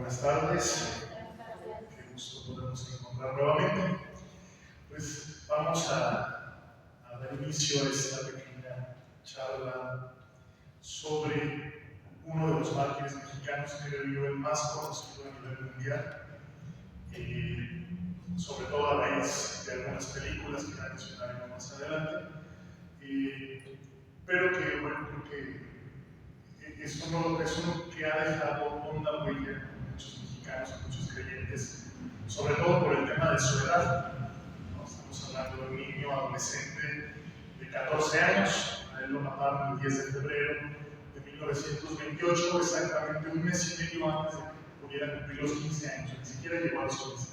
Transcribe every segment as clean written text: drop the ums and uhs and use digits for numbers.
Buenas tardes, qué gusto podernos encontrar nuevamente. Pues vamos a dar inicio a esta pequeña charla sobre uno de los mártires mexicanos, creo yo el más conocido a nivel mundial, sobre todo a raíz de algunas películas que mencionaremos más adelante, pero que bueno, creo que es uno que ha dejado honda huella en muchos mexicanos, en muchos creyentes, sobre todo por el tema de su edad, ¿no? Estamos hablando de un niño adolescente de 14 años, a él lo mataron el 10 de febrero de 1928, exactamente un mes y medio antes de que pudiera cumplir los 15 años, ni siquiera llegó a los 15.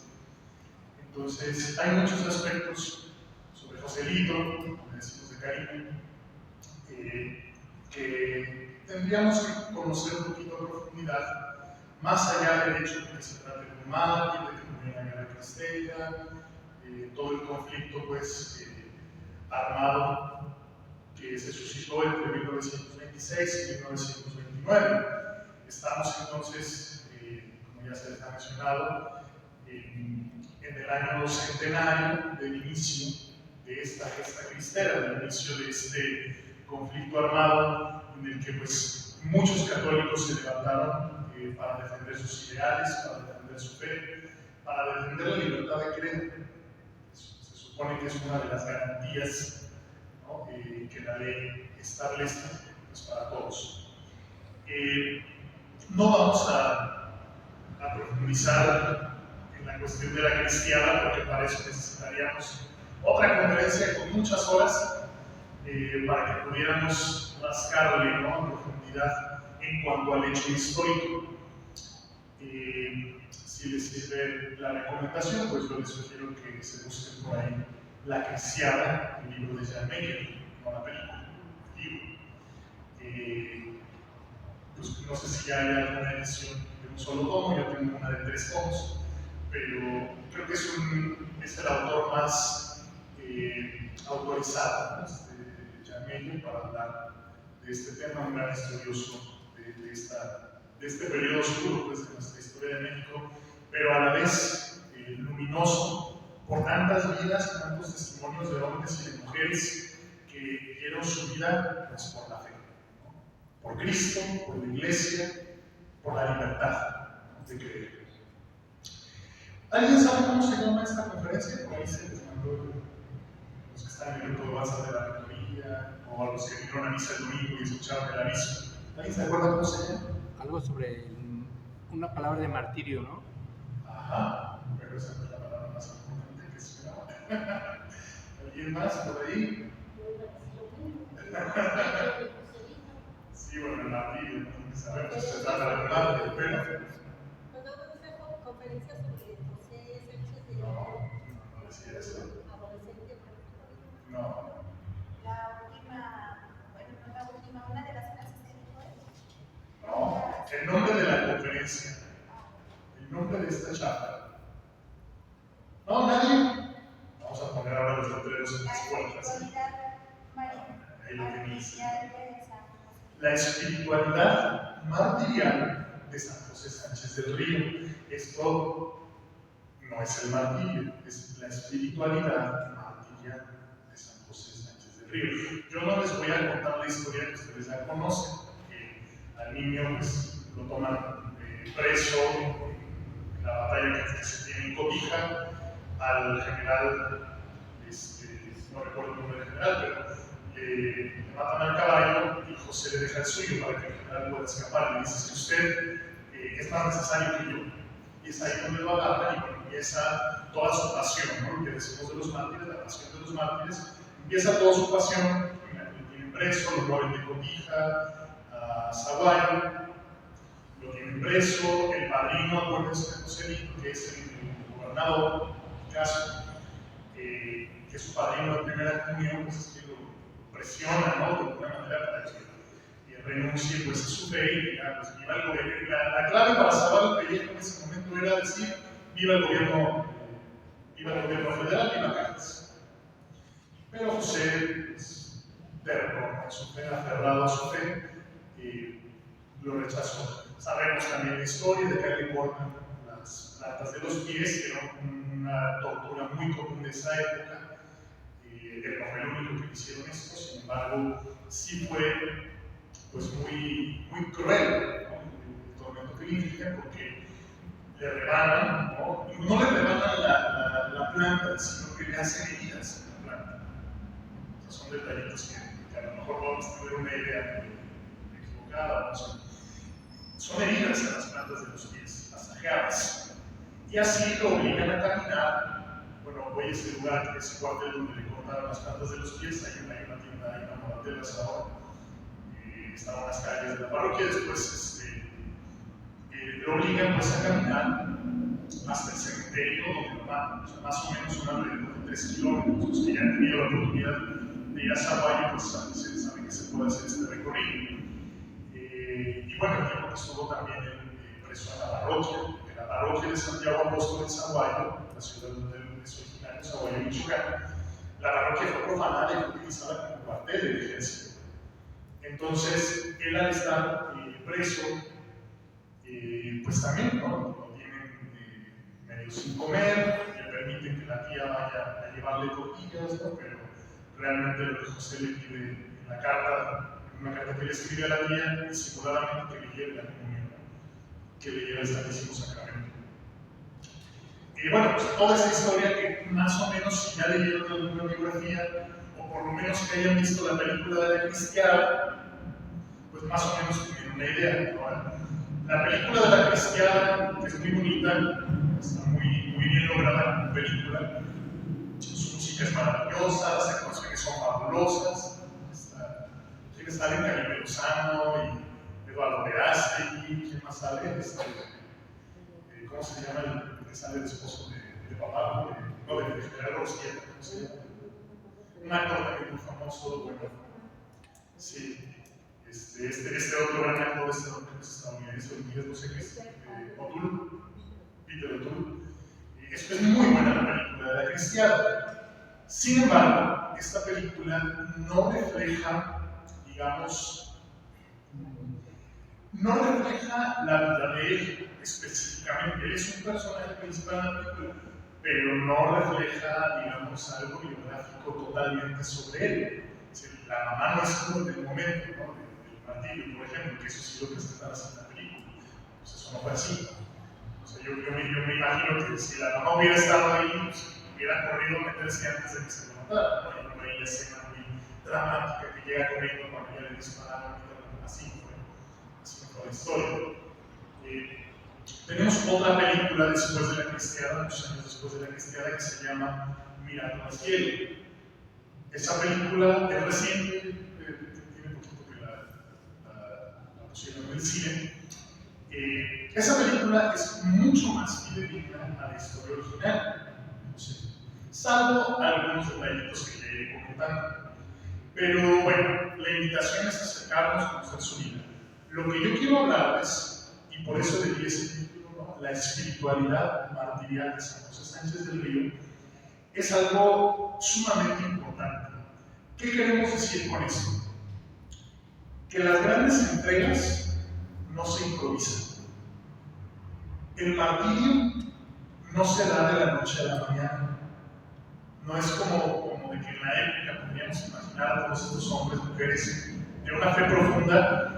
Entonces, hay muchos aspectos sobre Joselito, como le decimos de cariño, que tendríamos que conocer un poquito a profundidad, más allá del hecho de que se trate de un mártir, de que murió en la guerra cristera, todo el conflicto pues, armado que se suscitó entre 1926 y 1929. Estamos entonces, como ya se les ha mencionado, en el año centenario del inicio de esta gesta cristera, del inicio de este conflicto armado en el que pues, muchos católicos se levantaron para defender sus ideales, para defender su fe, para defender la libertad de creer. Se supone que es una de las garantías, ¿no? Que la ley establece pues, para todos. No vamos a profundizar en la cuestión de la cristiana porque para eso necesitaríamos otra conferencia con muchas horas para que pudiéramos rascarle, ¿no?, en profundidad en cuanto al hecho histórico. Si les sirve la recomendación, pues yo les sugiero que se busquen por ahí La Cristiana, el libro de Jan Meyer, no la película, el libro. Pues no sé si ya hay alguna edición de un solo tomo, yo tengo una de 3 tomos, pero creo que es el autor más autorizado, ¿no?, para hablar de este tema, un gran estudioso de este periodo oscuro pues, de nuestra historia de México, pero a la vez luminoso por tantas vidas y tantos testimonios de hombres y de mujeres que dieron su vida pues, por la fe, ¿no?, por Cristo, por la Iglesia, por la libertad, ¿no?, de creer. ¿Alguien sabe cómo se llama esta conferencia? Por ahí se les mandó los que están en el grupo de WhatsApp de la rectoría, o a los que vinieron a misa el domingo y escucharon el aviso. ¿Alguien se acuerda cómo se llama? Algo sobre una palabra de martirio, ¿no? Ajá, pero esa no es la palabra más importante que se llama. ¿Alguien más por ahí? Sí, bueno, el martirio, ¿no? Sabemos que se trata de un mártir, pero... Cuando dice conferencia sobre José Sánchez de... No decía eso. Adolescente. No. La última, bueno, no la última, una de las clases que dijo él. No, el nombre de la conferencia, el nombre de esta charla. No, nadie. Vamos a poner ahora los letreros en las puertas. Ahí lo tenéis. La espiritualidad martirial de San José Sánchez del Río. Esto no es el martirio, es la espiritualidad martirial de San José Sánchez del Río. Yo no les voy a contar la historia que ustedes ya conocen, que al niño pues, lo toman preso en la batalla que se tiene en Cobija, al general, no recuerdo el nombre del general, pero le matan al caballo y José le deja el suyo para que el general pueda escapar. Le dice que usted es más necesario que yo. Y es ahí donde lo agarran y bueno, empieza toda su pasión, ¿no? Lo que decimos de los mártires, la pasión de los mártires, empieza toda su pasión, lo tienen preso, lo mueven de Cobija a Zaguayo, lo tienen preso, el padrino, acuérdense de Joselito, que es el gobernador, en mi caso, que es su padrino de primera comunión, pues es que lo presiona, ¿no?, de alguna manera para que renuncie pues, a su fe y diga, pues viva el gobierno. La clave para salvar el pellejo en ese momento era decir, viva el gobierno federal, viva Cádiz. Pero José, pues, terco en su fe, aferrado a su fe, lo rechazó. Sabemos también la historia de que le cortan las plantas de los pies, que era una tortura muy común de esa época. Él no fue el único que hicieron esto, sin embargo, sí fue pues muy cruel, ¿no? El tormento que le infligen, porque le rebanan, no le rebanan la planta, sino que le hacen heridas en la planta. O sea, son detallitos que a lo mejor podemos tener una idea equivocada, ¿no? Son heridas en las plantas de los pies, masajeadas. Y así lo obligan a caminar. Bueno, voy a ese lugar, que es el cuartel donde le cortaron las plantas de los pies, hay una tienda, hay una moratelas ahora. Estaban las calles de la parroquia, después lo obligan pues a caminar hasta el cementerio donde lo matan, o sea, más o menos un alrededor de 3 kilómetros. Los que ya han tenido la oportunidad de ir a Zaguayo, pues saben que se puede hacer este recorrido. Y bueno, el tiempo que estuvo también preso en la parroquia, porque la parroquia de Santiago Apóstol en Zaguayo, la ciudad donde es originario, Zaguayo, Michoacán, la parroquia fue profanada y fue utilizada como cuartel del ejército. Entonces, él al estar preso, pues también lo tienen medio sin comer, le permiten que la tía vaya a llevarle tortillas, ¿no? Pero realmente lo que José le pide en la carta, en una carta que le escribe a la tía, disimuladamente que le lleve la comunión, ¿no? Que le lleve el Santísimo Sacramento. Y bueno, pues toda esa historia que más o menos, si ya leyeron alguna biografía, o por lo menos que hayan visto la película de La Cristiada, pues más o menos tienen una idea, ¿no? La película de La Cristiada, que es muy bonita, está muy bien lograda como película. Su música es maravillosa, las actuaciones son fabulosas. Sale Caribe Lozano y Eduardo Verástegui, ¿quién más sale? ¿Cómo se llama el que sale el esposo de papá? No, de Gerardo Rosqueta, ¿cómo se llama? Un actor también muy famoso, bueno, sí. Este otro gran actor estadounidense, no sé qué es, Peter O'Toole. Es muy buena la película de La Cristiada. Sin embargo, esta película no refleja, digamos, no refleja la vida de él específicamente. Él es un personaje principal en la película, pero no refleja, digamos, algo biográfico totalmente sobre él. La mamá no estuvo en el momento, ¿no? Martirio, por ejemplo, que eso sí lo presentan así en la película. Pues eso no fue así. O sea, yo me imagino que si la mamá hubiera estado ahí, pues, hubiera corrido a meterse antes de que se lo matara, ¿no? Y no hay la escena muy dramática que llega corriendo cuando ya le dispararon, así fue la historia. Tenemos otra película después de La Cristiada, muchos años después de La Cristiada, que se llama Mirando al cielo. Esa película es reciente, tiene poquito que la pusieron en el cine. Esa película es mucho más fidedigna a la historia original, salvo algunos detallitos que ya iré comentando. Pero bueno, la invitación es acercarnos a conocer su vida. Lo que yo quiero hablarles, y por eso le di ese título, ¿no? La espiritualidad martirial de San José Sánchez del Río, es algo sumamente importante. ¿Qué queremos decir con esto? Que las grandes entregas no se improvisan. El martirio no se da de la noche a la mañana. No es como de que en la época podríamos imaginar a todos estos hombres, mujeres de una fe profunda.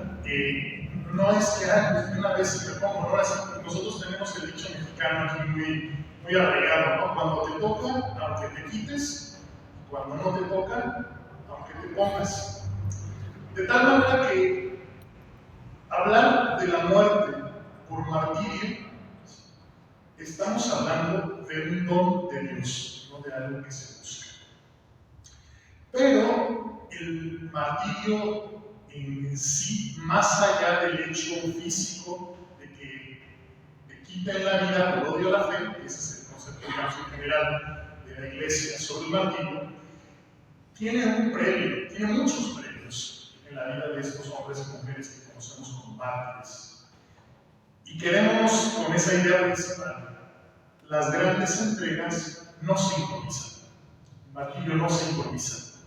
No es que de una vez me pongo, no es, nosotros tenemos el dicho mexicano aquí muy arraigado, ¿no? Cuando te toca, aunque te quites; cuando no te toca, aunque te pongas. De tal manera que hablar de la muerte por martirio, estamos hablando de un don de Dios, no de algo que se busca. Pero el martirio en sí, más allá del hecho físico de que te quiten la vida por odio a la fe, que ese es el concepto en general de la Iglesia sobre el martirio, tiene un premio, tiene muchos premios en la vida de estos hombres y mujeres que conocemos como mártires. Y queremos, con esa idea principal, las grandes entregas no se improvisan. El martirio no se improvisa.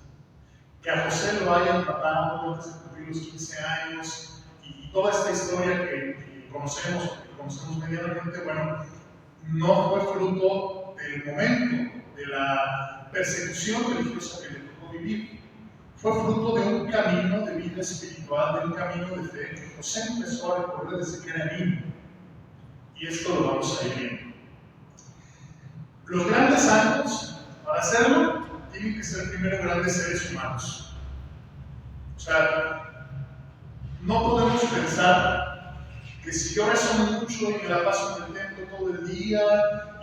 Que a José lo hayan matado antes de cumplir los 15 años y y toda esta historia que conocemos medianamente, bueno, no fue fruto del momento, de la persecución religiosa que le tocó vivir. Fue fruto de un camino de vida espiritual, de un camino de fe que José empezó a recorrer desde que era niño. Y esto lo vamos a ir viendo. Los grandes santos, para hacerlo, tienen que ser primero grandes seres humanos. O sea, no podemos pensar que si yo rezo mucho y me la paso en el templo todo el día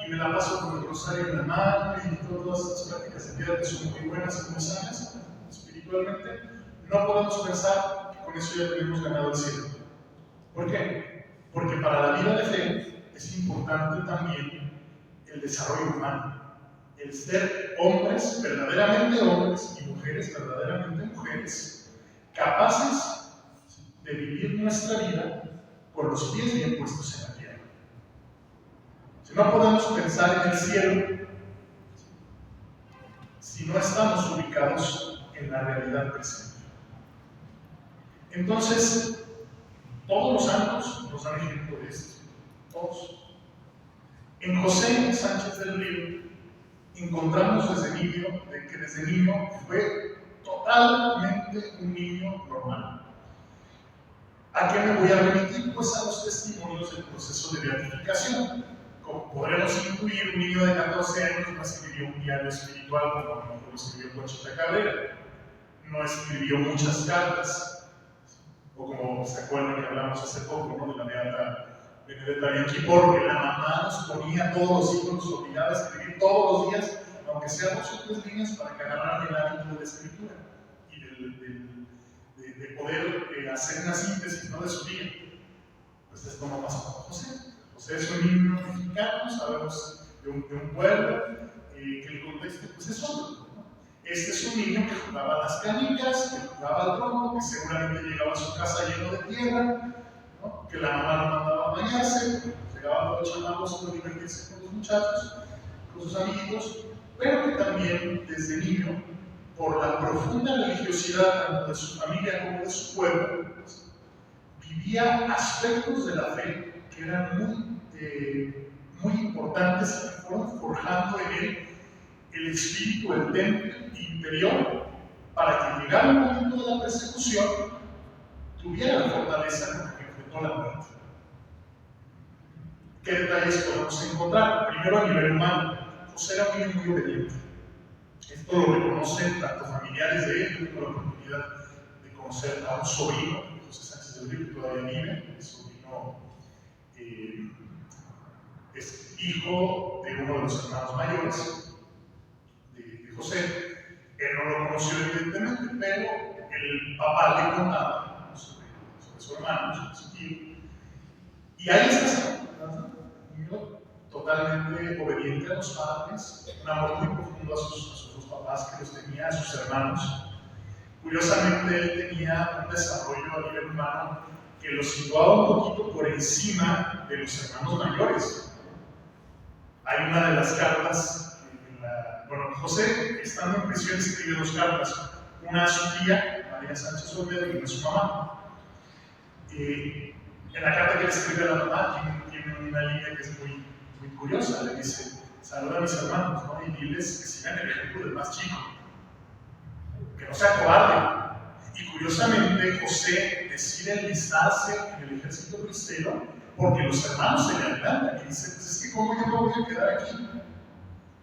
y me la paso con el rosario en la mano y todas estas prácticas de piedad que son muy buenas y muy sanas espiritualmente, no podemos pensar que con eso ya tenemos ganado el cielo. ¿Por qué? Porque para la vida de fe es importante también el desarrollo humano, el ser hombres y mujeres verdaderamente mujeres, capaces de vivir nuestra vida con los pies bien puestos en la tierra. Si no podemos pensar en el cielo si no estamos ubicados en la realidad presente. Entonces, todos los santos nos dan ejemplo de esto, todos. En José Sánchez del Río encontramos que desde niño fue totalmente un niño normal. ¿A qué me voy a remitir? Pues a los testimonios del proceso de beatificación. Como podremos intuir, un niño de 14 años no escribió un diario espiritual como lo escribió Conchita Cabrera. No escribió muchas cartas, o como se acuerdan que hablamos hace poco, ¿no?, de la beata Benedetta Bianchi, porque la mamá nos ponía todos los hijos, nos obligaba a escribir todos los días, aunque sea 2 o 3 líneas, para que agarraran el hábito de la escritura y de poder hacer una síntesis, ¿no?, de su vida. Pues esto no pasó con José. José es un niño mexicano, sabemos, de un pueblo, que el contexto pues es otro, ¿no? Este es un niño que jugaba a las canicas, que jugaba al trompo, que seguramente llegaba a su casa lleno de tierra, ¿no?, que la mamá lo mandaba a bañarse, llegaba a los chamacos a divertirse con los muchachos, con sus amiguitos, pero que también desde niño, por la profunda religiosidad tanto de su familia como de su pueblo, vivía aspectos de la fe que eran muy importantes y que fueron forjando en él el espíritu, el temple interior, para que llegara el momento de la persecución tuviera la fortaleza con la que enfrentó la muerte. ¿Qué detalles podemos encontrar? Primero, a nivel humano, José era un niño muy obediente. Esto lo reconocen tanto familiares de él. Yo tuve la oportunidad de conocer a un sobrino, José Sánchez del Río, que todavía vive. El sobrino es hijo de uno de los hermanos mayores de José. Él no lo conoció evidentemente, pero el papá le contaba sobre su hermano, sobre su tío. Y ahí está, un niño totalmente obediente a los padres, un amor muy profundo a sus dos papás, que los tenía, a sus hermanos. Curiosamente, él tenía un desarrollo a nivel humano que lo situaba un poquito por encima de los hermanos mayores. Hay una de las cartas, José, estando en prisión, escribe 2 cartas, una a su tía, María Sánchez Olmedo, y una a su mamá. En la carta que le escribe a la mamá, tiene una línea que es muy curiosa. Le dice: saluda a mis hermanos, ¿no?, y diles que sigan el ejemplo del más chico, que no sea cobarde. Y curiosamente, José decide enlistarse en el ejército cristero porque los hermanos se le adelantan y dice: pues es que cómo yo me voy a quedar aquí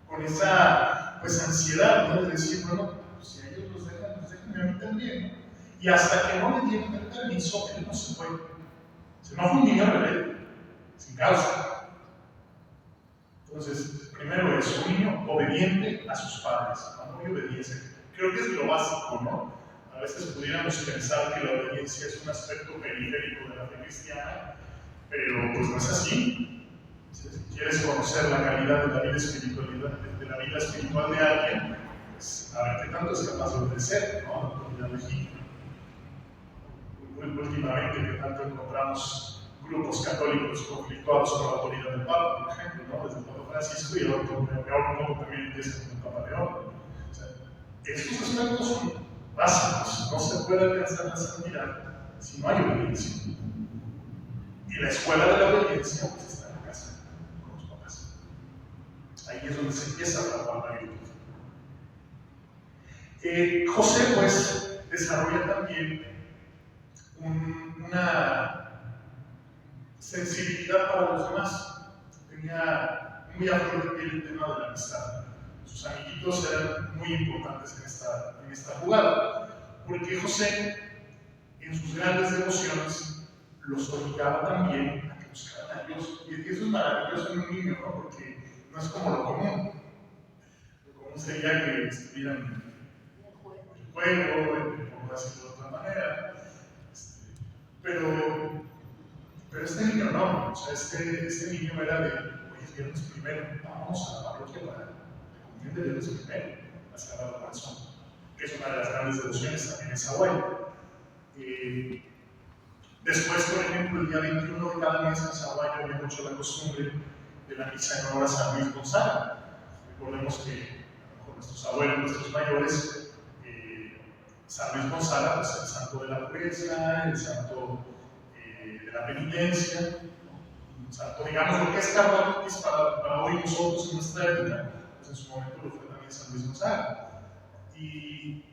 con esa ansiedad, ¿no?, de decir, bueno, pues si a ellos los dejan, pues déjenme a mí también, ¿no? Y hasta que no le dieron el permiso, él no se fue. No fue un niño rebelde, sin causa. Entonces, primero es un niño obediente a sus padres, amor y obediencia. Creo que es lo básico, ¿no? A veces pudiéramos pensar que la obediencia es un aspecto periférico de la fe cristiana, pero pues no es así. Si quieres conocer la calidad de la vida espiritual de alguien, pues a ver qué tanto es capaz de obedecer, ¿no?, a la autoridad legítima. Últimamente, que tanto encontramos grupos católicos conflictuados con la autoridad del Papa, por ejemplo, ¿no?, desde el Papa Francisco, y ahora un poco también empieza con el Papa León. O sea, estos aspectos son básicos, no se puede alcanzar la santidad si no hay obediencia. Y la escuela de la obediencia pues está en la casa, con los papás. Ahí es donde se empieza a trabajar la virtud. José pues desarrolla también una sensibilidad para los demás. Tenía muy a flor de piel el tema de la amistad. Sus amiguitos eran muy importantes en esta jugada, porque José, en sus grandes devociones, los obligaba también a que buscaran a Dios. Y eso es maravilloso en un niño, ¿no? Porque no es como lo común. Lo común sería que estuvieran en el juego, por decirlo de otra manera. Pero este niño no, o sea, este niño era de, oye, es viernes primero, vamos a la parroquia para la comunión de viernes primero, la Sagrada Corazón, que es una de las grandes devociones también en Zaguay. Después, por ejemplo, el día 21 de cada mes en Zaguay había mucho la costumbre de la misa en honor a San Luis Gonzaga. Recordemos que a lo mejor nuestros abuelos, nuestros mayores, San Luis Gonzaga, pues el santo de la pureza, el santo de la penitencia, un santo, digamos, lo que es Carlos para hoy nosotros en nuestra época, pues en su momento lo fue también San Luis Gonzaga. Y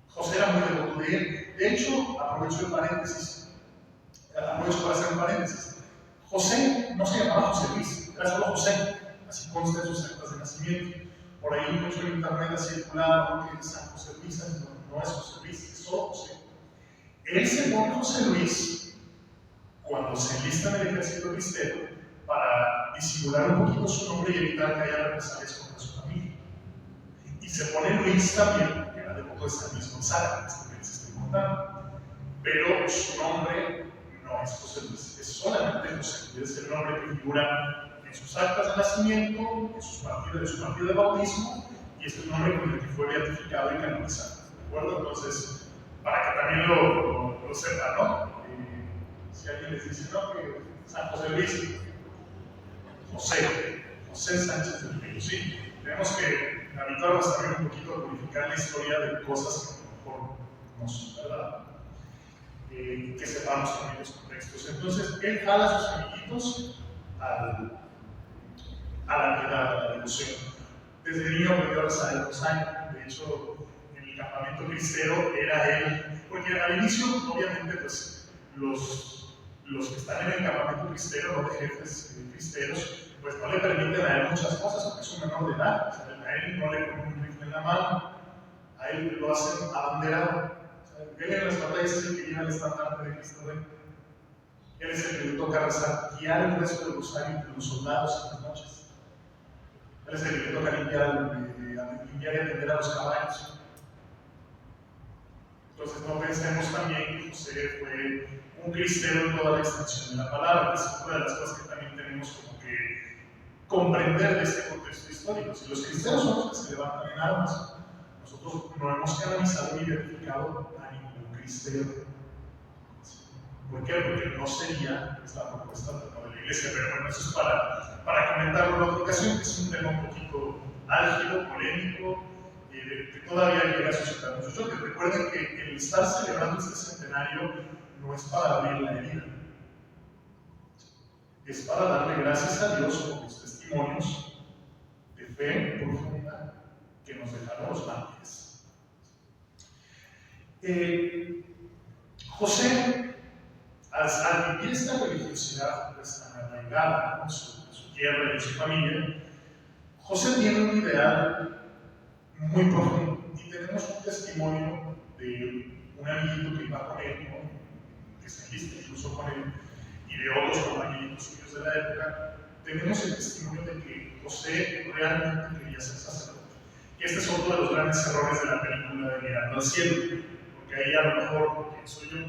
José era muy devoto de él. De hecho, aprovecho para hacer un paréntesis. José no se llamaba José Luis, era solo José, así consta en sus actas de nacimiento. Por ahí mucho en internet ha circulado que es San José Luis, no es José Luis, es solo José. Él se pone José Luis cuando se enlista en el ejército cristero para disimular un poquito su nombre y evitar que haya represalias contra su familia. Y se pone Luis también, que era devoto de San Luis Gonzaga, esto que les estoy contando. Pero su nombre no es José Luis, es solamente José. Es el nombre que figura en sus actas de nacimiento, en su partido de bautismo, y es el nombre con el que fue beatificado y canonizado. ¿De acuerdo? Entonces, para que también lo sepan, ¿no? Si alguien les dice, no, que San José Luis, José Sánchez del Río, sí. Tenemos que habituarnos también un poquito a purificar la historia de cosas que a lo mejor no son verdad. Que sepamos también los contextos. Entonces, él jala a sus amiguitos a la piedad, a la devoción. Desde niño aprendió a rezar el rosario. De hecho, en el campamento cristero era él, porque al inicio, obviamente, pues los que están en el campamento cristero, no de jefes cristeros, pues no le permiten a él muchas cosas, porque es un menor de edad. O sea, a él no le ponen un rifle en la mano, a él lo hacen abanderado. Él en las batallas es el que lleva el estandarte de Cristo Rey. Él es el que le toca rezar, guiar el resto del rosario entre los soldados en las noches. Él es el que le toca limpiar y atender a los caballos. Entonces no pensemos también que José fue un cristero en toda la extensión de la palabra. Es una de las cosas que también tenemos como que comprender de este contexto histórico. Si los cristeros son los que se levantan en armas, nosotros no hemos canonizado ni verificado a ningún cristero. ¿Por qué? Porque no sería la propuesta de la Iglesia, pero bueno, eso es para comentarlo en otra ocasión, que es un tema un poquito álgido, polémico, que todavía llega a suscitar muchos choques. Recuerden que el estar celebrando este centenario no es para abrir la herida, es para darle gracias a Dios por los testimonios de fe profunda que nos dejaron los mártires. José, al vivir esta religiosidad pues, tan arraigada en su tierra y en su familia, José tiene un ideal muy profundo y tenemos un testimonio de un amiguito que iba con él, ¿no? Que se enlista incluso con él, y de otros compañeritos suyos de la época. Tenemos el testimonio de que José realmente quería ser sacerdote. Y este es otro de los grandes errores de la película de Mirando al Cielo, porque ahí a lo mejor pienso yo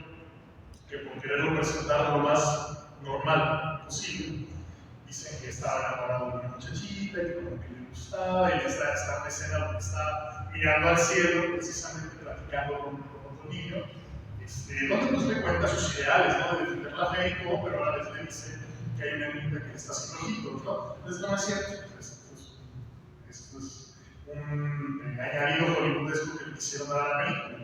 que por quererlo presentar lo más normal posible, dicen que estaba enamorado de una muchachita y que como que le gustaba, y está en escena donde está mirando al cielo, precisamente platicando con otro niño, donde pues le cuenta sus ideales, ¿no? De defender la fe y todo, pero a la vez le dice que hay una niña que le está haciendo ojitos, ¿no? Entonces no es cierto, esto es un añadido hollywoodesco que le quisieron dar a la película.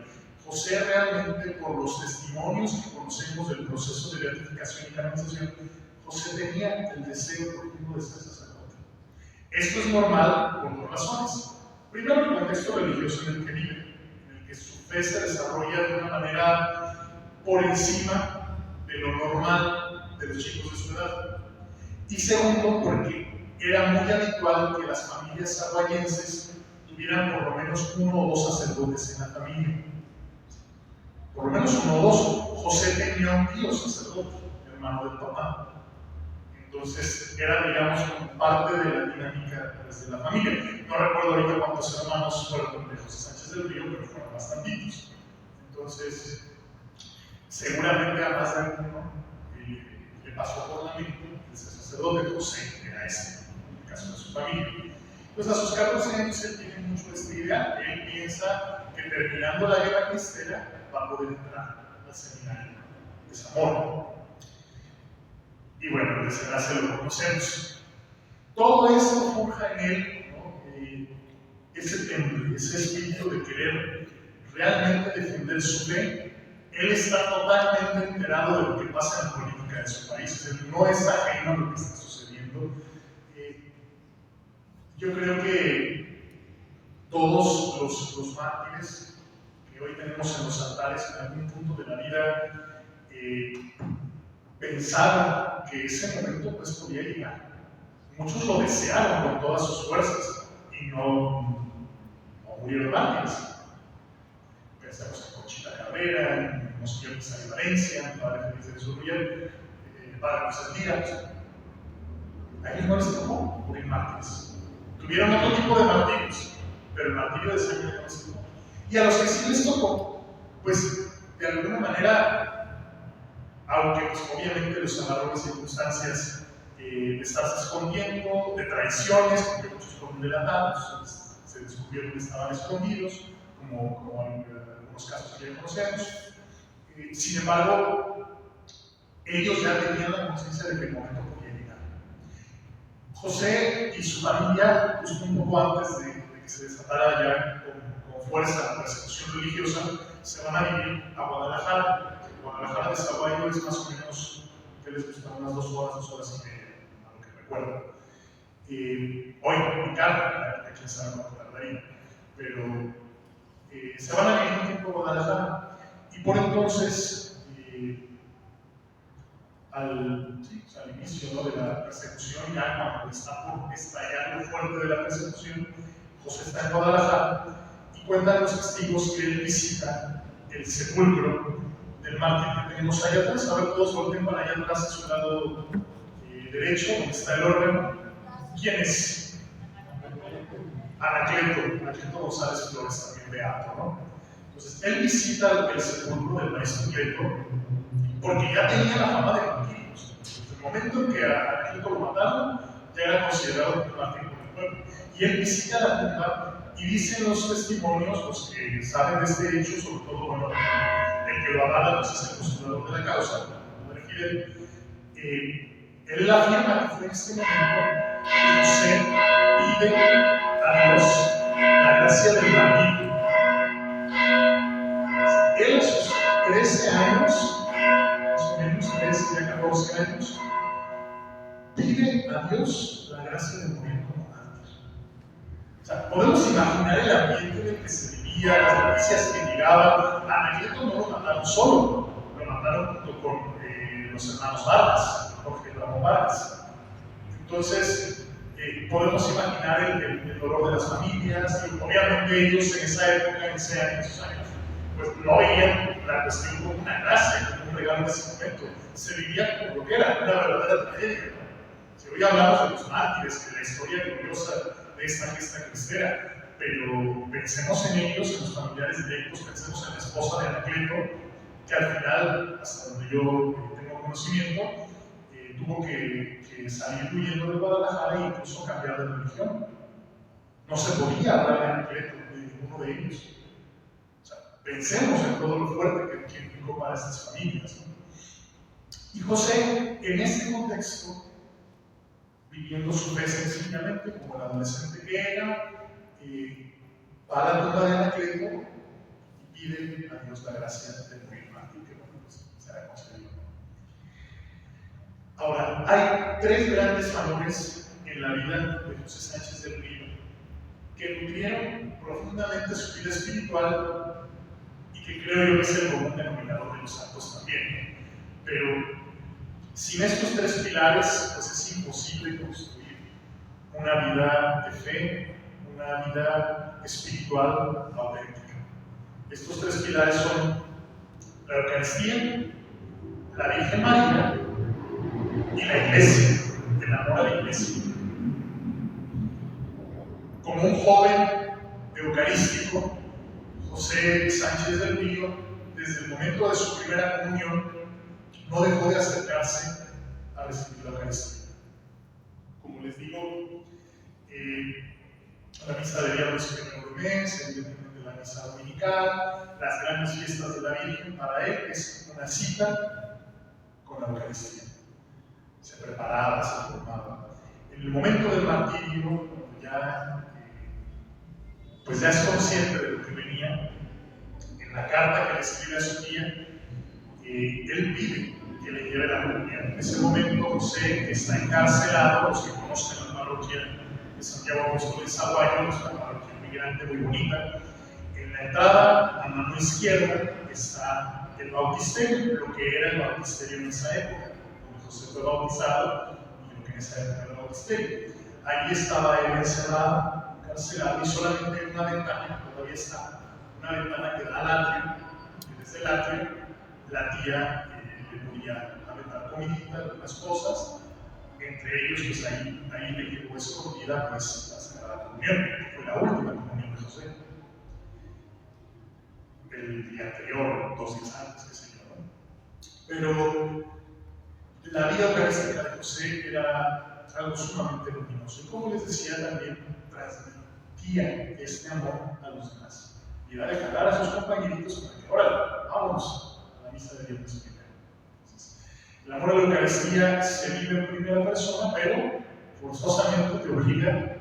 José realmente, por los testimonios que conocemos del proceso de beatificación y canonización, José tenía el deseo profundo de ser sacerdote. Esto es normal por dos razones. Primero, el contexto religioso en el que vive, en el que su fe se desarrolla de una manera por encima de lo normal de los chicos de su edad. Y segundo, porque era muy habitual que las familias saguayenses tuvieran por lo menos uno o dos sacerdotes en la familia. Por lo menos uno o dos. José tenía un tío sacerdote, hermano del papá. Entonces era, digamos, como parte de la dinámica de la familia. No recuerdo ahorita cuántos hermanos fueron de José Sánchez del Río, pero fueron bastantitos. Entonces, seguramente a más de uno le pasó por la mente que ese sacerdote José era ese, en el caso de su familia. Pues a sus 14 años él tiene mucho esta idea. Él piensa que terminando la guerra cristera va a poder entrar al seminario de Zamora. Y bueno, el desenlace lo conocemos. Todo esto forja en él, ¿no? Ese temple, ese espíritu de querer realmente defender su fe. Él está totalmente enterado de lo que pasa en la política de su país. Él no es ajeno a lo que está sucediendo. Yo creo que todos los mártires que hoy tenemos en los altares en algún punto de la vida pensaron que ese momento pues podía llegar. Muchos lo desearon con todas sus fuerzas y no murieron mártires. Pensamos en Conchita Cabrera, en Monseñor de Valencia, en Padre Félix de Zurriel, Padre José Díaz. A ellos no les tocó morir mártires. Tuvieron otro tipo de martirios, pero el martirio de sangre no les tocó. Y a los que sí les tocó, pues de alguna manera, aunque pues, obviamente los agarró en circunstancias de estarse escondiendo, de traiciones, porque muchos fueron delatados, se descubrieron que estaban escondidos, como en algunos casos que ya conocemos. Sin embargo, ellos ya tenían la conciencia de que el momento podía llegar. José y su familia, justo un poco antes de que se desatara ya con fuerza la persecución religiosa, se van a vivir a Guadalajara. Guadalajara de Zaguayo es más o menos, que les gusta, unas 2 horas y media, a lo que recuerdo. Hoy, en carro, quién sabe cuánto tardaría, pero se van a vivir un tiempo a Guadalajara. Y por entonces, al inicio, ¿no?, de la persecución, ya cuando está por estallar lo fuerte de la persecución, José está en Guadalajara y cuentan los testigos que él visita el sepulcro del mártir que tenemos allá atrás. A ver, todos volteen para allá atrás a su lado derecho, donde está el órgano. ¿Quién es? Anacleto González Flores, también beato, ¿no? Entonces, él visita el sepulcro del maestro Cleto porque ya tenía la fama de martirio. Desde el momento en que a Anacleto lo mataron, ya era considerado un mártir por el pueblo. Y él visita la tumba y dicen los testimonios, los que saben de este hecho, sobre todo, bueno, el que lo avala, pues es el postulador de la causa, Padre Fidel. Él afirma que fue en este momento que José pide a Dios la gracia del martirio. Él a sus 13 años, más o menos 13, ya 14 años, pide a Dios la gracia de morir como mártir. O sea, podemos imaginar el ambiente en el que se vivía, las noticias que llegaban. A Anacleto no lo mataron solo, lo mataron junto con los hermanos Vargas, Jorge Ramón Vargas. Entonces, podemos imaginar el dolor de las familias, y obviamente ellos en esa época, en esos años, pues no veían la cuestión como una gracia, como un regalo de ese momento. Se vivía como lo que era, una verdadera tragedia, ¿no? Si hoy hablamos de los mártires, de la historia gloriosa de esta fiesta cristera, pero pensemos en ellos, en los familiares directos, pensemos en la esposa de Anacleto, que al final, hasta donde yo tengo conocimiento, tuvo que salir huyendo de Guadalajara e incluso cambiar de religión. No se podía hablar de Anacleto, de ninguno de ellos. O sea, pensemos en todo lo fuerte que implicó para estas familias, ¿no? Y José, en este contexto, viviendo su fe sencillamente como el adolescente que era, va a la tumba de Anacleto y pide a Dios la gracia de morir mártir, que bueno, pues será concedido. Ahora, hay tres grandes valores en la vida de José Sánchez del Río que nutrieron profundamente su vida espiritual y que creo yo que es el común denominador de los santos también. Pero sin estos tres pilares, pues es imposible construir una vida de fe, una vida espiritual auténtica. Estos tres pilares son la Eucaristía, la Virgen María y la Iglesia, el amor a la Iglesia. Como un joven eucarístico, José Sánchez del Río, desde el momento de su primera comunión, no dejó de acercarse a recibir la Eucaristía. Como les digo, la misa de viernes primero de mes, evidentemente la misa dominical, las grandes fiestas de la Virgen, para él es una cita con la Eucaristía. Se preparaba, se formaba. En el momento del martirio, pues ya es consciente de lo que venía, en la carta que le escribe a su tía, él pide que le lleve la comunión. En ese momento José está encarcelado. Los que conocen la parroquia de Santiago Apóstol de Zaguayo, es una parroquia migrante muy bonita. En la entrada, a mano izquierda, está el bautisterio, lo que era el bautisterio en esa época, donde José fue bautizado y lo que en esa época era el bautisterio. Allí estaba él encerrado, encarcelado, y solamente una ventana, todavía está, una ventana que da al atrio, y desde el atrio la tía le podía aventar comidita, algunas cosas, entre ellos pues ahí le quedó escondida pues la Sagrada Comunión, que fue la última comunión de José. El día anterior, 2 días antes, qué sé yo, ¿no? Pero la vida eucarística de José era algo sumamente luminoso. Y como les decía, también transmitía este amor a los demás. Y era de jalar a sus compañeritos para que, órale, vámonos a la misa de viernes primero. Entonces, el amor a la Eucaristía se vive en primera persona, pero forzosamente te obliga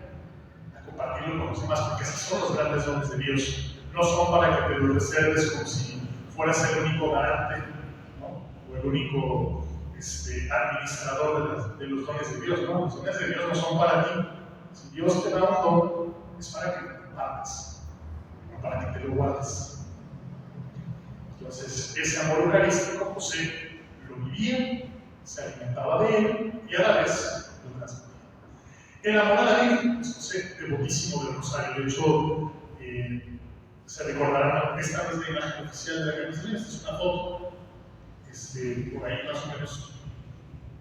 a compartirlo con los demás, porque esos son los grandes dones de Dios. No son para que te los reserves como si fueras el único garante, ¿no? O el único administrador de los dones de Dios, ¿no? Los dones de Dios no son para ti. Si Dios te da un don, es para que lo compartas, no para que te lo guardes. Entonces, ese amor eucarístico, José lo vivía, se alimentaba de él y a la vez lo transmitía. El amor a la Virgen, pues José, devotísimo del Rosario. De hecho, se recordarán, esta no es la imagen oficial de la Eucaristía, esta es una foto, por ahí más o menos,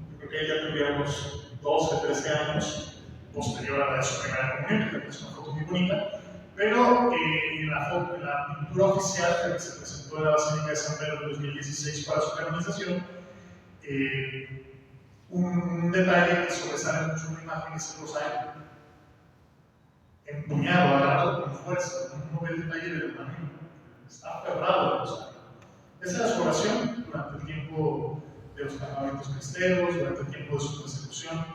yo creo que ella tendría unos 12, 13 años, posterior a la de su primera comunión, que es una foto muy bonita, pero en la pintura oficial que se presentó en la Basílica de San Pedro en 2016 para su canonización, un detalle que sobresale mucho en la imagen es el rosario, empuñado, agarrado con fuerza, no ve el detalle del hermano, está aferrado al rosario. Esa es su oración durante el tiempo de los campamentos cristeros, durante el tiempo de su persecución.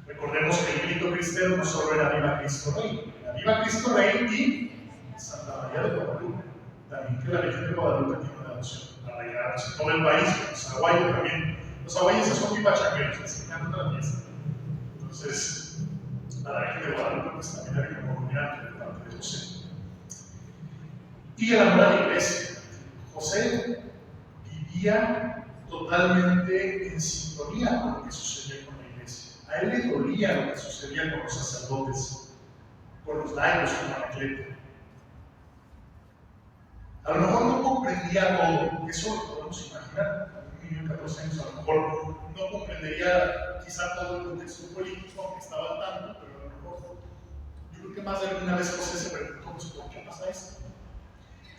Recordemos que el grito cristero no solo era Viva Cristo Rey, era Viva Cristo Rey y Santa María de Guadalupe. También que la Virgen de Guadalupe tiene una devoción arraigada en todo el país, los aguayos también. Los aguayos son muy pachangueros, les encanta la fiesta. Entonces, a la Virgen de Guadalupe pues también había una comunidad de parte de José. Y el amor a la Iglesia. José vivía totalmente en sintonía con lo que sucedía con la Iglesia. A él le dolía lo que sucedía con los sacerdotes, con los laicos, con Anacleto. A lo mejor no comprendía todo, eso lo podemos imaginar. Un niño de 14 años a lo mejor no comprendería quizá todo el contexto político, aunque estaba al tanto, pero a lo mejor yo creo que más de alguna vez José se preguntó, pues, ¿por qué pasa esto?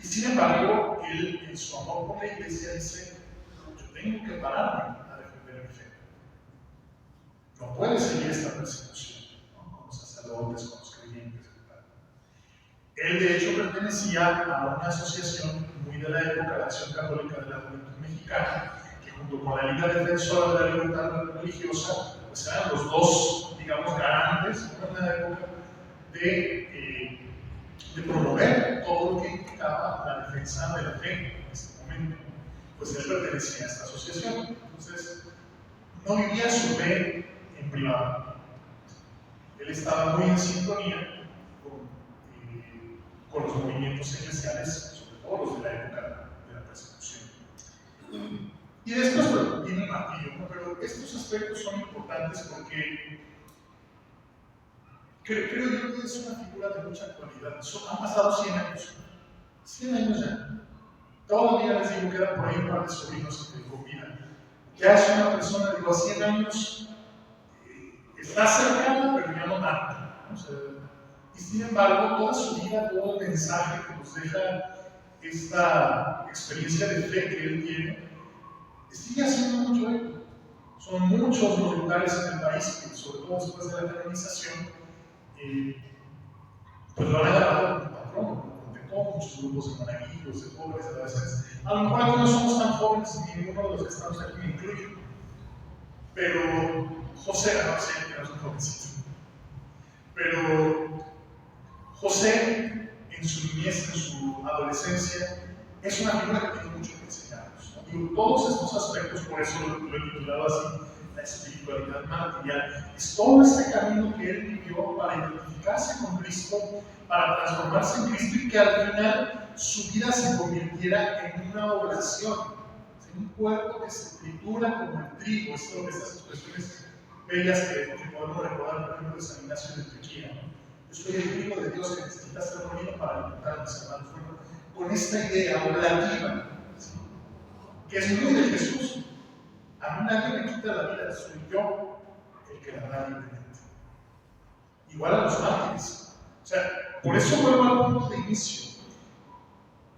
Y sin embargo, él en su amor por la Iglesia dice, yo tengo que pararme a defender mi fe. No puede seguir esta persecución, ¿no? Con los sacerdotes, con los creyentes, etc. Él de hecho pertenecía a una asociación muy de la época, la Acción Católica de la Juventud Mexicana, que junto con la Liga Defensora de la Libertad Religiosa, pues eran los dos, digamos, garantes, ¿no? En la época de promover todo lo que dedicaba a la defensa de la fe en ese momento, pues él pertenecía a esta asociación. Entonces, no vivía su fe en privado. Él estaba muy en sintonía con los movimientos eclesiales, sobre todo los de la época de la persecución. Y después, bueno, viene el martirio, ¿no? Pero estos aspectos son importantes porque creo yo que es una figura de mucha actualidad. Han pasado 100 años. 100 años ya. Todavía les digo que eran por ahí un par de sobrinos que con vida. Ya es una persona, digo, a 100 años está cercana, pero ya no tanto. ¿No? O sea, y sin embargo, toda su vida, todo el mensaje que nos deja esta experiencia de fe que él tiene, sigue haciendo mucho eco. Son muchos los lugares en el país que, sobre todo después de la canonización, pues lo han agarrado como patrón. Con muchos grupos de monaguillos, de pobres, de adolescentes. A lo mejor no somos tan jóvenes, ni ninguno de los que estamos aquí me incluye. Pero José, no sé, que no es un jovencito. Pero José, en su niñez, en su adolescencia, es una figura que tiene mucho que enseñarnos, ¿no? Digo, todos estos aspectos, por eso lo he titulado así, la espiritualidad martirial, es todo este camino que él vivió para identificarse con Cristo, para transformarse en Cristo y que al final su vida se convirtiera en una oración, en un cuerpo que se tritura como el trigo, estas expresiones bellas que podemos recordar, por ejemplo, de San Ignacio de Antioquía, ¿no? Yo soy el trigo de Dios que necesita ser molido para alimentar a mis hermanos. Bueno, con esta idea oblativa, ¿sí? Que es muy de Jesús. A mí nadie me quita la vida, soy yo el que la da libremente. Igual a los mártires. O sea, por eso vuelvo al punto de inicio.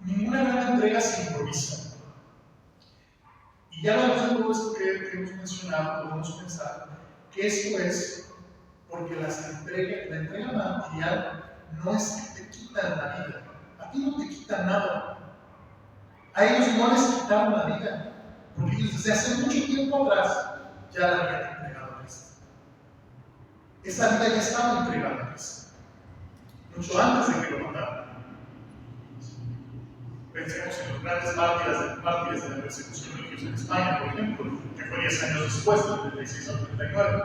Ninguna gran entrega se improvisa. Y ya a la luz de todo esto que hemos mencionado, podemos pensar que esto es porque la entrega material no es que te quitan la vida. A ti no te quitan nada. A ellos no les quitaron la vida. Porque ellos desde hace mucho tiempo atrás ya la habían entregado a Cristo. Esa vida ya estaba entregada a Cristo. Mucho antes de que lo mataran. Pensemos en los grandes mártires de la persecución religiosa en España, por ejemplo, que fue 10 años después, del 36 al 39.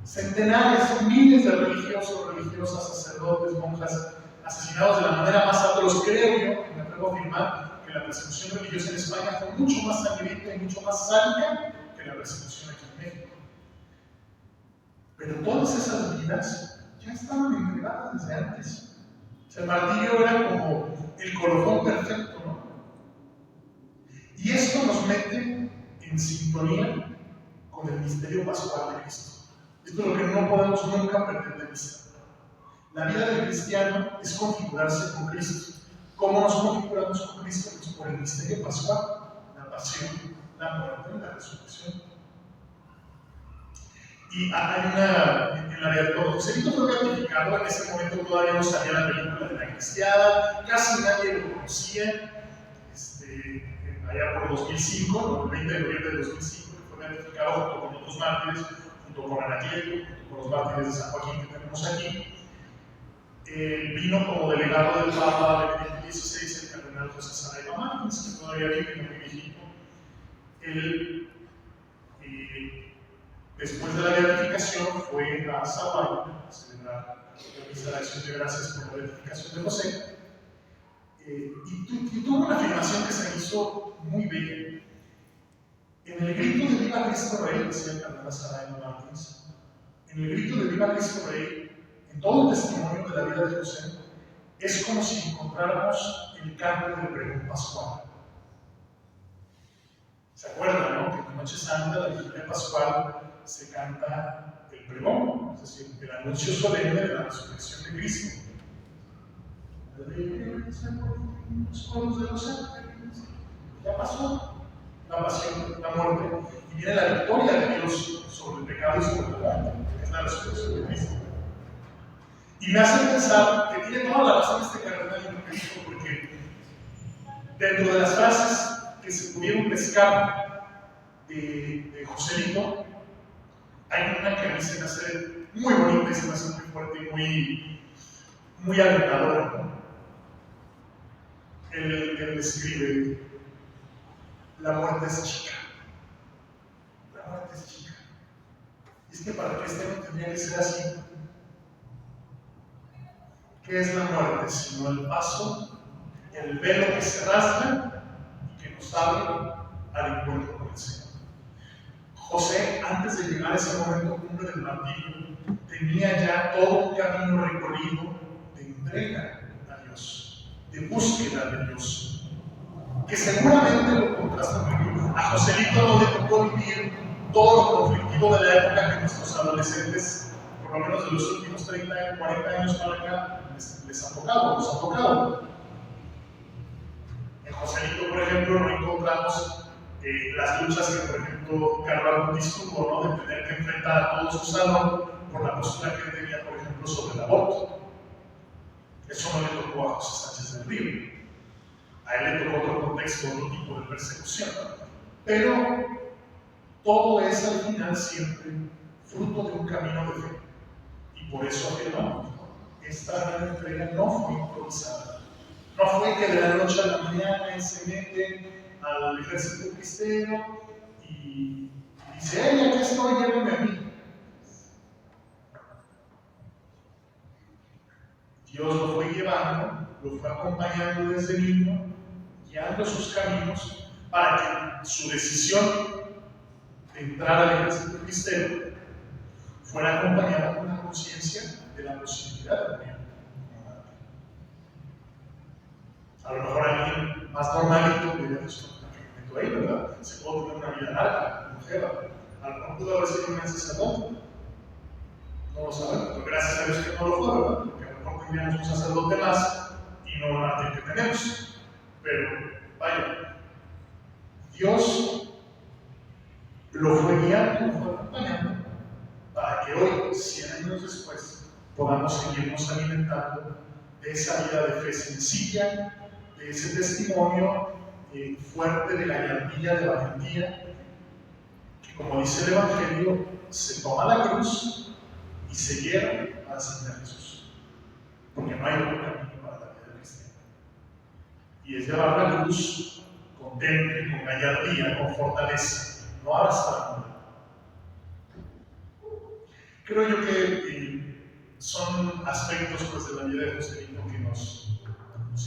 Centenares, miles de religiosos, religiosas, sacerdotes, monjas, asesinados de la manera más atroz. Creo yo, me atrevo a afirmar, que la persecución religiosa en España fue mucho más sangrienta y mucho más sádica que la persecución aquí en México. Pero todas esas vidas ya estaban entregadas desde antes. O sea, el martirio era como el colofón perfecto, ¿no? Y esto nos mete en sintonía con el misterio pascual de Cristo. Esto es lo que no podemos nunca perder de vista. La vida del cristiano es configurarse con Cristo. ¿Cómo nos configuramos con Cristo? Pues por el misterio pascual, la pasión, la muerte y la resurrección. Y hay en la de Joselito fue beatificado, en ese momento todavía no salía la película de la Cristiada, casi nadie lo conocía, allá por 2005, el 20 de noviembre de 2005, que fue beatificado junto con otros mártires, junto con Anacleto, junto con los mártires de San Joaquín que tenemos aquí. Vino como delegado del Papa Benedicto XVI, el cardenal José Saraiva Martins, que todavía vive muy viejito. Él, después de la beatificación, fue a Zaguayo a celebrar la misa de acción de gracias por la beatificación de José. Y tuvo una afirmación que se me hizo muy bella. En el grito de Viva Cristo Rey, decía el cardenal Saraiva Martins, en el grito de Viva Cristo Rey, en todo el testimonio de la vida de José, es como si encontráramos el canto del pregón pascual. ¿Se acuerdan, no? Que en la Noche Santa, la vigilia pascual, se canta el pregón, es decir, el anuncio solemne de la resurrección de Cristo. Los coros de los ángeles. Ya pasó la pasión, la muerte, y viene la victoria de Dios sobre el pecado y sobre la muerte, que es la resurrección de Cristo. Y me hace pensar que tiene toda la razón este cardenal en Cristo, porque dentro de las frases que se pudieron pescar de Joselito, hay una que a mí se me hace muy bonita y se me hace muy fuerte y muy alentadora, ¿no? él escribe, la muerte es chica. La muerte es chica. Y es que para Cristiano tendría que ser así. ¿Qué es la muerte? Sino el paso, el velo que se rasga y que nos abre al encuentro con el Señor. José, antes de llegar a ese momento cumbre del martirio, tenía ya todo un camino recorrido de entrega a Dios, de búsqueda de Dios, que seguramente lo contrasta muy bien. A Joselito no le tocó vivir todo lo conflictivo de la época que nuestros adolescentes, por lo menos de los últimos 30, 40 años para acá, les ha tocado, nos ha tocado. En Joselito, por ejemplo, no encontramos las luchas que, por ejemplo, Carlos Bautista tuvo, ¿no? De tener que enfrentar a todo su salón por la postura que él tenía, por ejemplo, sobre el aborto. Eso no le tocó a José Sánchez del Río. A él le tocó otro contexto, otro tipo de persecución. Pero todo es al final siempre fruto de un camino de fe. Y por eso afirmamos, esta gran entrega no fue improvisada. No fue que de la noche a la mañana él se mete al ejército cristiano y dice, ¡hey, aquí estoy, llévenme a mí! Dios lo fue llevando, lo fue acompañando desde niño, guiando sus caminos para que su decisión de entrar al ejército cristiano fuera acompañada con la conciencia de la posibilidad de morir. A lo mejor alguien más normalito diría, pues, ¿qué meto ahí, verdad? Se puede tener una vida larga, longeva. A lo mejor pudo haber sido un gran sacerdote. No lo sabemos, pero gracias a Dios que no lo fue, ¿verdad? Porque a lo mejor tendríamos un sacerdote más y no el mártir que tenemos. Pero, vaya, Dios lo fue guiando, lo fue acompañando, para que hoy, 100 años después, podamos seguirnos alimentando de esa vida de fe sencilla, de ese testimonio fuerte de gallardía, de valentía, que como dice el Evangelio, se toma la cruz y se lleva a seguir a Jesús, porque no hay otro camino para la vida cristiana. Y es llevar la cruz con temple, con gallardía, con fortaleza, no arrastrándola. Creo yo que son aspectos pues, de la vida de Joselito que nos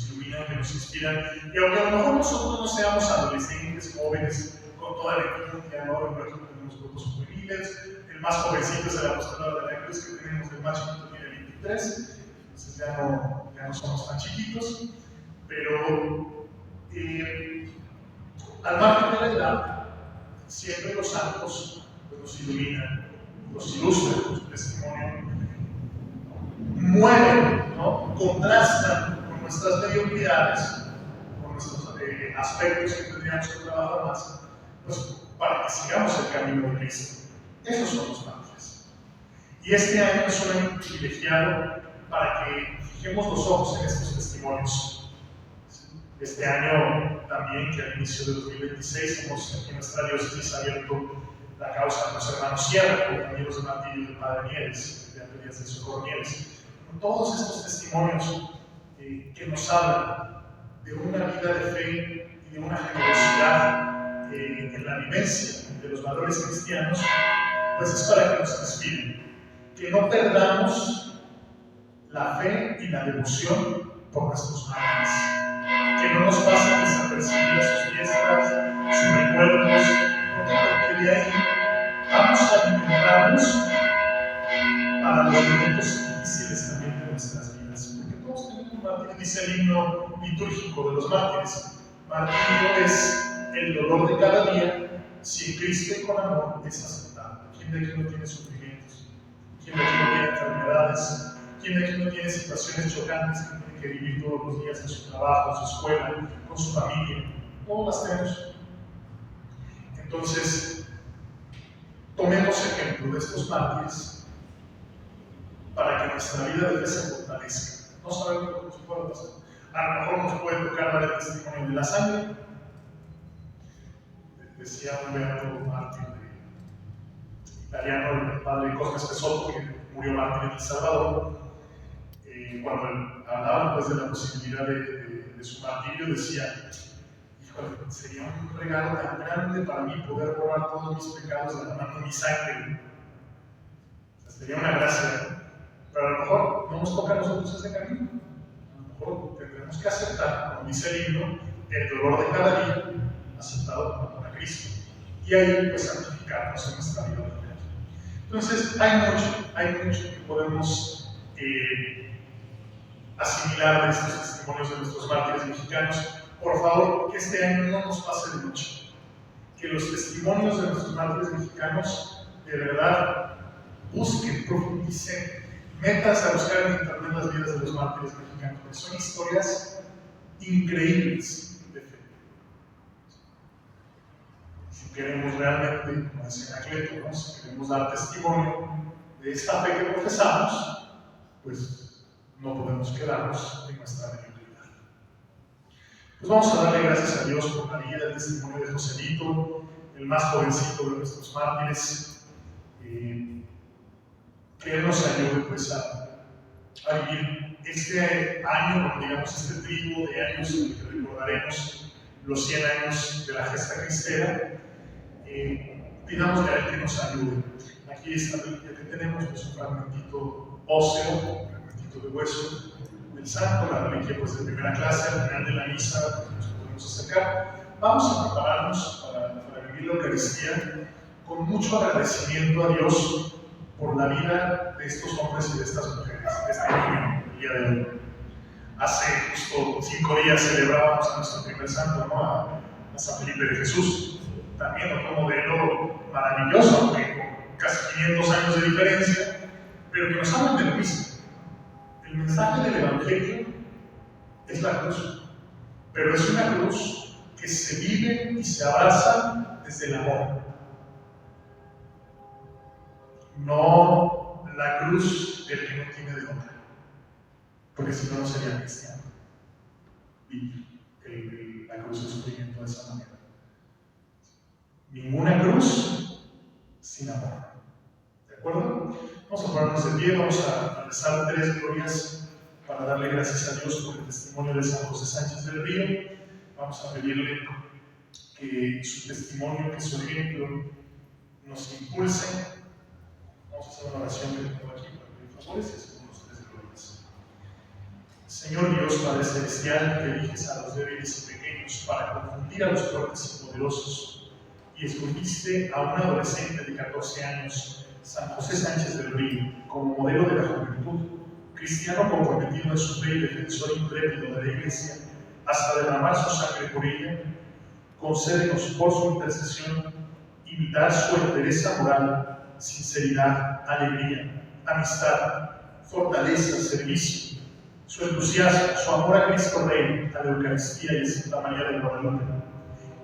iluminan, que nos inspiran, y aunque a lo mejor nosotros no seamos adolescentes, jóvenes, con toda la energía, ¿no? Por ejemplo, tenemos grupos juveniles, el más jovencito es el apostolado de la cruz que tenemos, el más chiquito tiene 23, entonces ya no somos tan chiquitos, pero al margen de la edad, siempre los santos pues, nos iluminan, nos ilustran con su testimonio, mueven, ¿no? Contrastan con nuestras mediocridades, con nuestros aspectos que tendríamos que trabajar más, pues, para que sigamos el camino de Cristo. Esos son los mártires. Y este año es un año privilegiado para que fijemos los ojos en estos testimonios. Este año también, que al inicio de 2026, hemos aquí en nuestra diócesis abierto la causa de los hermanos Sierra, compañeros de martirio del Padre Nieves, de Anterías del Socorro Nieves. Todos estos testimonios que nos hablan de una vida de fe y de una generosidad en la vivencia de los valores cristianos, pues es para que nos inspiren, que no perdamos la fe y la devoción por nuestros mártires, que no nos pasen desapercibidas sus fiestas, sus recuerdos, porque de ahí vamos a alimentarnos para los momentos difíciles también de nuestras vidas, porque todos tenemos un martirio, dice el himno litúrgico de los mártires. Martirio es el dolor de cada día, si en Cristo y con amor es aceptado. ¿Quién de aquí no tiene sufrimientos? ¿Quién de aquí no tiene enfermedades? ¿Quién de aquí no tiene situaciones chocantes que tiene que vivir todos los días en su trabajo, en su escuela, con su familia? Todos las tenemos. Entonces, tomemos ejemplo de estos mártires para que nuestra vida de fe se fortalezca. No sabemos lo que nos puede pasar. A lo mejor nos puede tocar dar el testimonio de la sangre. Decía un beato mártir italiano, el padre Cosme Spesotto, que murió mártir en El Salvador, cuando hablaban pues, de la posibilidad de de su martirio decía, híjole, sería un regalo tan grande para mí poder borrar todos mis pecados derramando mi sangre. O sea, sería una gracia. Pero a lo mejor no nos toca a nosotros ese camino. A lo mejor tendremos que aceptar, como dice el himno, el dolor de cada día, aceptado por amor a Cristo. Y ahí, pues, santificarnos en nuestra vida ordinaria. Entonces, hay mucho que podemos asimilar de estos testimonios de nuestros mártires mexicanos. Por favor, que este año no nos pase de noche. Que los testimonios de nuestros mártires mexicanos, de verdad, busquen, profundicen, métanse a buscar en internet las vidas de los mártires mexicanos, porque son historias increíbles de fe. Si queremos realmente, como decía Anacleto, ¿no? Si queremos dar testimonio de esta fe que profesamos, pues no podemos quedarnos en nuestra mediocridad. Pues vamos a darle gracias a Dios por la vida, el testimonio de Joselito, el más jovencito de nuestros mártires, que Él nos ayude pues a vivir este año, digamos este triduo de años en el que recordaremos los 100 años de la gesta cristera. Pidámosle a Él que nos ayude. Aquí esta Biblia que tenemos es un fragmentito óseo, un fragmentito de hueso del santo, la reliquia pues de primera clase, al final de la misa nos podemos acercar. Vamos a prepararnos para vivir la Eucaristía con mucho agradecimiento a Dios por la vida de estos hombres y de estas mujeres, de este niño, el día de hoy. Hace justo 5 días celebrábamos a nuestro primer santo, ¿no? A San Felipe de Jesús. También otro modelo maravilloso, aunque con casi 500 años de diferencia, pero que nos hablan de lo mismo. El mensaje del Evangelio es la cruz, pero es una cruz que se vive y se abraza desde el amor. No la cruz del que no tiene de otra, porque si no, no sería cristiano. Vivir la cruz de sufrimiento de esa manera. Ninguna cruz sin amor. ¿De acuerdo? Vamos a ponernos de pie, vamos a rezar 3 glorias para darle gracias a Dios por el testimonio de San José Sánchez del Río. Vamos a pedirle que su testimonio, que su ejemplo nos impulse. Vamos a hacer una oración que tengo aquí para pedir favores y hacemos 3 glorias. Señor Dios Padre Celestial, que eliges a los débiles y pequeños para confundir a los fuertes y poderosos, y escogiste a un adolescente de 14 años, San José Sánchez del Río, como modelo de la juventud, cristiano comprometido en su fe y defensor intrépido de la Iglesia, hasta derramar su sangre por ella, concédenos por su intercesión imitar su entereza moral, sinceridad, alegría, amistad, fortaleza, servicio, su entusiasmo, su amor a Cristo Rey, a la Eucaristía y a Santa María de Guadalupe,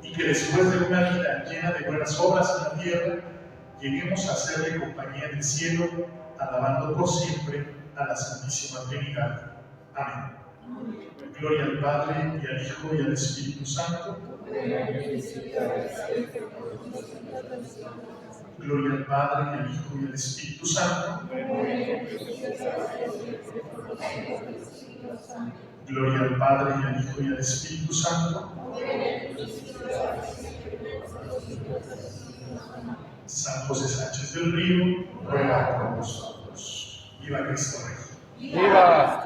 y que después de una vida llena de buenas obras en la tierra, lleguemos a hacerle compañía en el cielo, alabando por siempre a la Santísima Trinidad. Amén. Gloria al Padre, y al Hijo, y al Espíritu Santo. Gloria al Padre, y al Hijo, y al Espíritu Santo. Gloria al Padre, y al Hijo, y al Espíritu Santo. San José Sánchez del Río, ruega por nosotros. Viva Cristo Rey. ¡Viva!